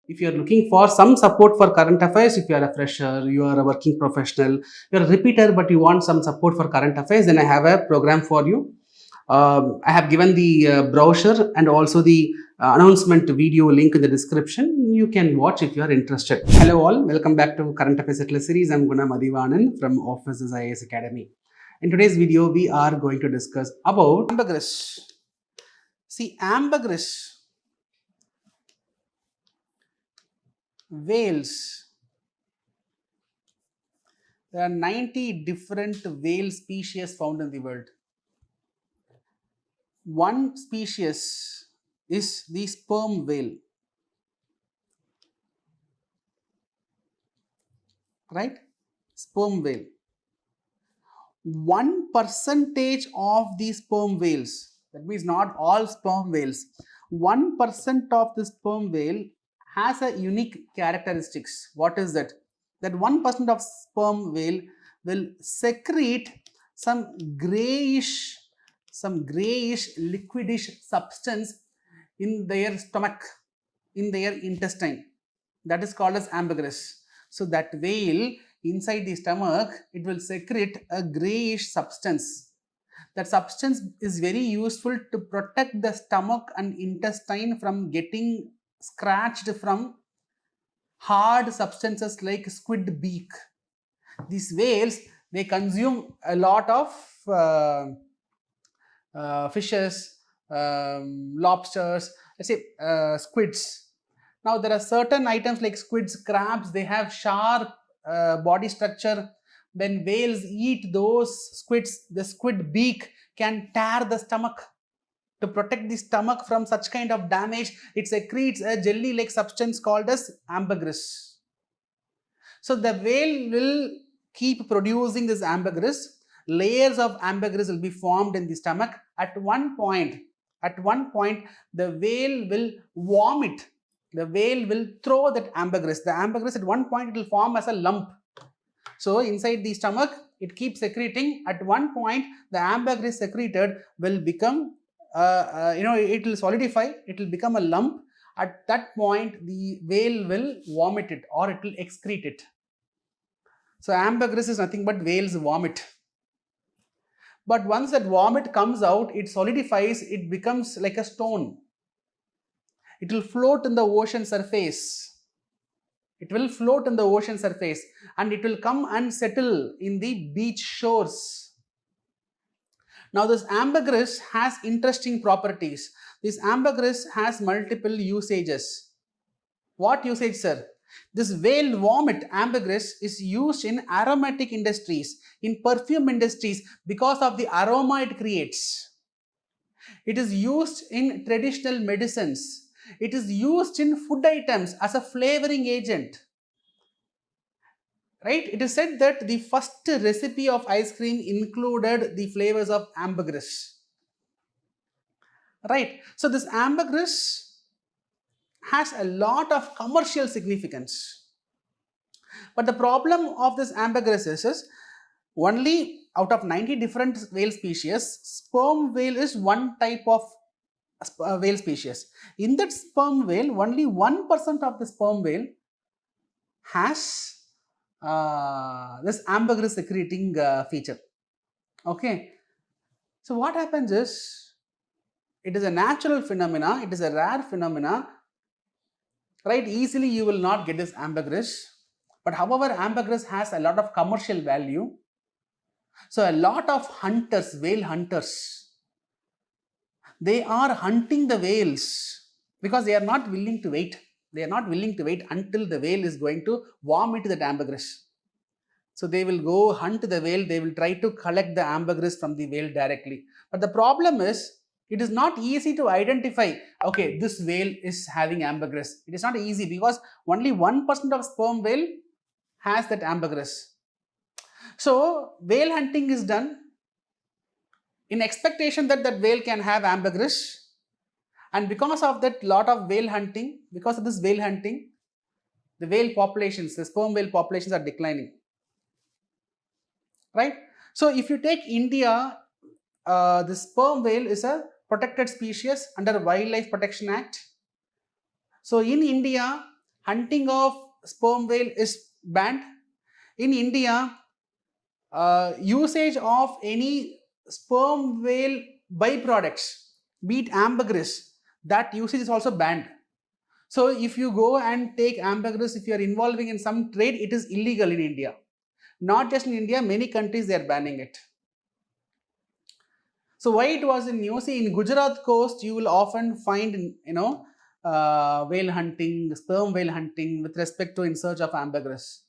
If you are looking for some support for current affairs, if you are a fresher, you are a working professional, you are a repeater, but you want some support for current affairs, then I have a program for you. I have given the brochure and also the announcement video link in the description. You can watch if you are interested. Hello all, welcome back to Current Affairs Atlas series. I am Guna Mathivanan from Offices IAS Academy. In today's video, we are going to discuss about ambergris. See, ambergris whales. There are 90 different whale species found in the world. One species is the sperm whale, right? Sperm whale. 1% of the sperm whales, that means not all sperm whales, 1% of the sperm whale has a unique characteristics. What is that? That 1% of sperm whale will secrete some grayish liquidish substance in their stomach, in their intestine. That is called as ambergris. So that whale inside the stomach, it will secrete a grayish substance. That substance is very useful to protect the stomach and intestine from getting scratched from hard substances like squid beak. These whales, they consume a lot of fishes, lobsters, let's say squids. Now there are certain items like squids, crabs, they have sharp body structure. When whales eat those squids, the squid beak can tear the stomach. To protect the stomach from such kind of damage, it secretes a jelly-like substance called as ambergris. So the whale will keep producing this ambergris. Layers of ambergris will be formed in the stomach. At one point, the whale will vomit. The whale will throw that ambergris. The ambergris at one point it will form as a lump. So inside the stomach, it keeps secreting. At one point, the ambergris secreted will become, it will solidify. It will become a lump. At that point, the whale will vomit it or it will excrete it. So ambergris is nothing but whale's vomit. But once that vomit comes out, it solidifies. It becomes like a stone. It will float in the ocean surface. It will float in the ocean surface and it will come and settle in the beach shores. Now this ambergris has interesting properties. This ambergris has multiple usages. What usage, sir? This whale vomit ambergris is used in aromatic industries, in perfume industries because of the aroma it creates. It is used in traditional medicines. It is used in food items as a flavoring agent. Right? It is said that the first recipe of ice cream included the flavors of ambergris. Right? So this ambergris has a lot of commercial significance. But the problem of this ambergris is only out of 90 different whale species, sperm whale is one type of whale species. In that sperm whale, only 1% of the sperm whale has this ambergris secreting feature. Okay. So what happens is, it is a natural phenomena, it is a rare phenomena, right? Easily you will not get this ambergris. But however, ambergris has a lot of commercial value. So a lot of hunters, whale hunters, they are hunting the whales because they are not willing to wait. They are not willing to wait until the whale is going to vomit that ambergris. So they will go hunt the whale, they will try to collect the ambergris from the whale directly. But the problem is, it is not easy to identify, okay, this whale is having ambergris. It is not easy because only 1% of sperm whale has that ambergris. So whale hunting is done in expectation that that whale can have ambergris. And because of that lot of whale hunting, because of this whale hunting, the whale populations, the sperm whale populations are declining. Right? So if you take India, the sperm whale is a protected species under Wildlife Protection Act. So in India, hunting of sperm whale is banned. In India, usage of any sperm whale byproducts, be it ambergris, that usage is also banned. So if you go and take ambergris, if you are involving in some trade, it is illegal in India. Not just in India, many countries they are banning it. So why it was in news? In Gujarat coast, you will often find whale hunting, sperm whale hunting with respect to in search of ambergris.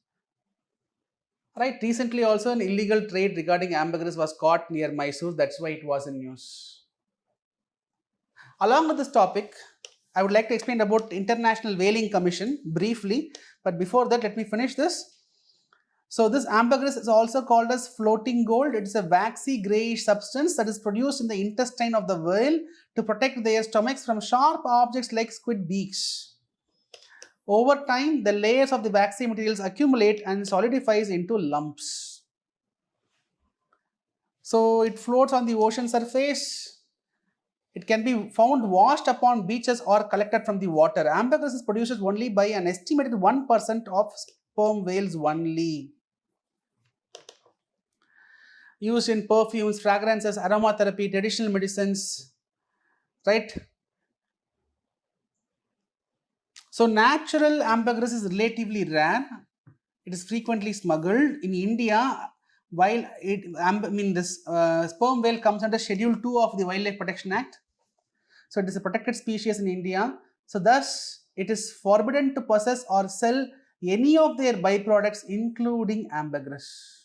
Right, recently also an illegal trade regarding ambergris was caught near Mysore. That's why it was in news. Along with this topic, I would like to explain about International Whaling Commission briefly. But before that, let me finish this. So this ambergris is also called as floating gold. It is a waxy greyish substance that is produced in the intestine of the whale to protect their stomachs from sharp objects like squid beaks. Over time, the layers of the waxy materials accumulate and solidifies into lumps. So it floats on the ocean surface. It can be found washed upon beaches or collected from the water. Ambergris is produced only by an estimated 1% of sperm whales only. Used in perfumes, fragrances, aromatherapy, traditional medicines, right? So natural ambergris is relatively rare. It is frequently smuggled. In India, while this sperm whale comes under Schedule 2 of the Wildlife Protection Act. So it is a protected species in India. So thus, it is forbidden to possess or sell any of their byproducts, including ambergris.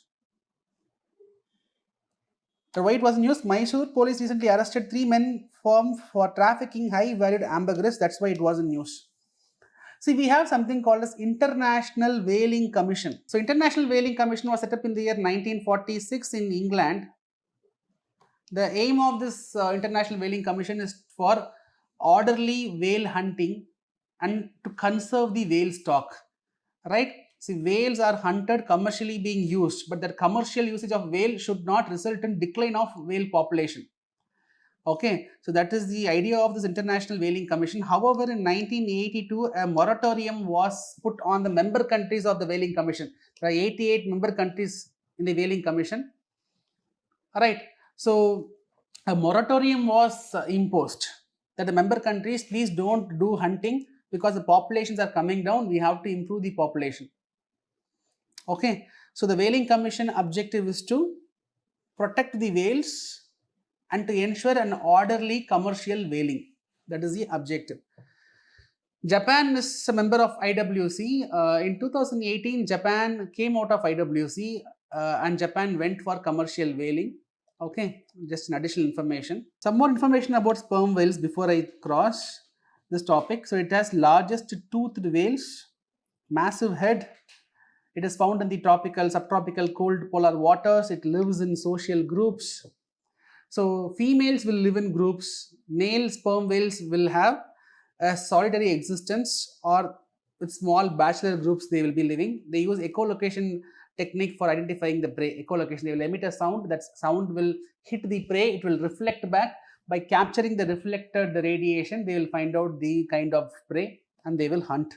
So why it was news? Mysore police recently arrested 3 men for trafficking high-valued ambergris. That's why it was in news. See, we have something called as International Whaling Commission. So International Whaling Commission was set up in the year 1946 in England. The aim of this International Whaling Commission is for orderly whale hunting and to conserve the whale stock, right? See, whales are hunted commercially being used, but that commercial usage of whale should not result in decline of whale population. Okay, so that is the idea of this International Whaling Commission. However, in 1982, a moratorium was put on the member countries of the Whaling Commission. There are 88 member countries in the Whaling Commission. Alright, so a moratorium was imposed that the member countries, please don't do hunting because the populations are coming down. We have to improve the population. Okay, so the Whaling Commission objective is to protect the whales and to ensure an orderly commercial whaling. That is the objective. Japan is a member of IWC. In 2018, Japan came out of IWC and Japan went for commercial whaling. Okay, just an additional information. Some more information about sperm whales before I cross this topic. So it has largest toothed whales, massive head. It is found in the tropical, subtropical, cold polar waters. It lives in social groups. So females will live in groups. Male sperm whales will have a solitary existence, or with small bachelor groups they will be living. They use echolocation technique for identifying the prey. Echolocation, they will emit a sound. That sound will hit the prey. It will reflect back. By capturing the reflected radiation, they will find out the kind of prey and they will hunt.